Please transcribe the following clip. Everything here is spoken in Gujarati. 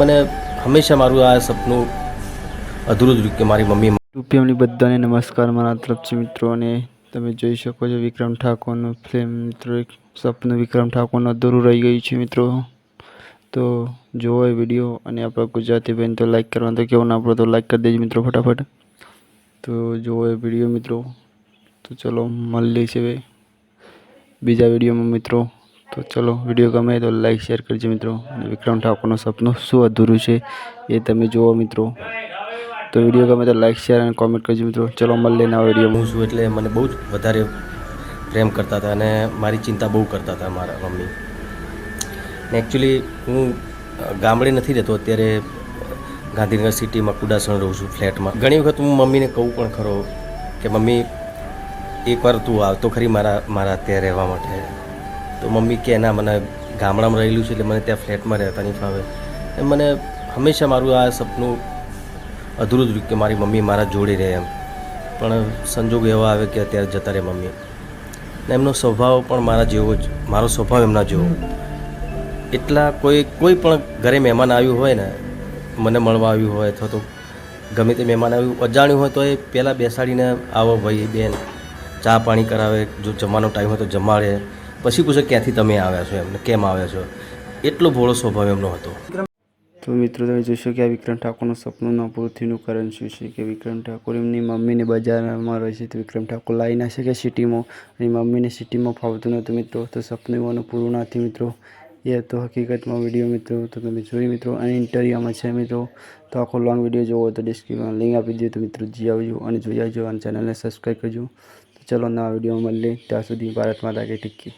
મને હંમેશા મારું આ સપનું અધૂરું જ રહ્યું કે મારી મમ્મી રૂપિયાની બધાને નમસ્કાર મારા તરફથી મિત્રો, અને તમે જોઈ શકો છો વિક્રમ ઠાકોરનું ફિલ્મ મિત્રો, એક સપનું વિક્રમ ઠાકોરનું અધૂરું રહી ગયું છે મિત્રો. તો જોવો એ વિડીયો, અને આપણા ગુજરાતી બેન તો લાઈક કરવાનું તો કેવું ના પડે, તો લાઈક કરી દેજો મિત્રો ફટાફટ. તો જોવો એ વિડીયો મિત્રો. તો ચલો મળીએ છીએ બીજા વિડીયોમાં મિત્રો. તો ચલો, વિડીયો ગમે તો લાઈક શેર કરજો મિત્રો, અને વિક્રમ ઠાકોરનું સપનું શું અધૂરું છે એ તમે જુઓ મિત્રો. તો વિડીયો ગમે તો લાઈક શેર અને કોમેન્ટ કરજો મિત્રો. ચલો મળીએ નવા વિડીયોમાં. હું છું એટલે મને બહુ જ વધારે પ્રેમ કરતા હતા અને મારી ચિંતા બહુ કરતા હતા મારા મમ્મી. ને એકચ્યુઅલી હું ગામડે નથી રહેતો અત્યારે, ગાંધીનગર સિટીમાં કુડાસણ રહું છું ફ્લેટમાં. ઘણી વખત હું મમ્મીને કહું પણ ખરો કે મમ્મી એકવાર તું આવતો ખરી મારા ત્યાં રહેવા માટે. તો મમ્મી કે ના, મને ગામડામાં રહેલું છે એટલે મને ત્યાં ફ્લેટમાં રહેતા નહીં ફાવે. મને હંમેશા મારું આ સપનું અધૂરું જ રહ્યું કે મારી મમ્મી મારા જોડે રહે એમ. પણ સંજોગ એવા આવે કે અત્યારે જતા રહે મમ્મી. ને એમનો સ્વભાવ પણ મારા જેવો જ, મારો સ્વભાવ એમના જેવો. એટલા કોઈ પણ ઘરે મહેમાન આવ્યું હોય ને, મને મળવા આવ્યું હોય અથવા તો ગમે તે મહેમાન આવ્યું અજાણ્યું હોય, તો એ પહેલાં બેસાડીને આવો ભાઈ બેન, ચા પાણી કરાવે, જો જમવાનો ટાઈમ હોય તો જમાડે, પછી પૂછે ક્યાંથી તમે આવ્યા છો, એમને કેમ આવ્યા છો. એટલો ભોળો સ્વભાવ એમનો હતો. તો મિત્રો તમે જોશો કે આ વિક્રમ ઠાકોરનું સપનું ન પૂરું થયું કારણ શું છે કે વિક્રમ ઠાકોર એમની મમ્મીને બજારમાં રહે છે, તો વિક્રમ ઠાકોર લાવી ના શકે સિટીમાં, અને મમ્મીને સિટીમાં ફાવતું નહોતું મિત્રો. તો સપનું એવાનું પૂરું ના થયું મિત્રો. એ હતો હકીકતમાં વિડીયો મિત્રો. તો તમે જોઈ મિત્રો, અને ઇન્ટરવ્યૂમાં છે મિત્રો. તો આખો લોંગ વિડીયો જોવો તો ડિસ્ક્રિપ્શનમાં લિંક આપી દઈએ, તો મિત્રો જી આવજો અને જોઈ આવજો, અને ચેનલને સબસ્ક્રાઈબ કરજો. તો ચલો નવા વિડીયોમાં મળીએ, ત્યાં સુધી ભારત માતા કી ટિક્કી.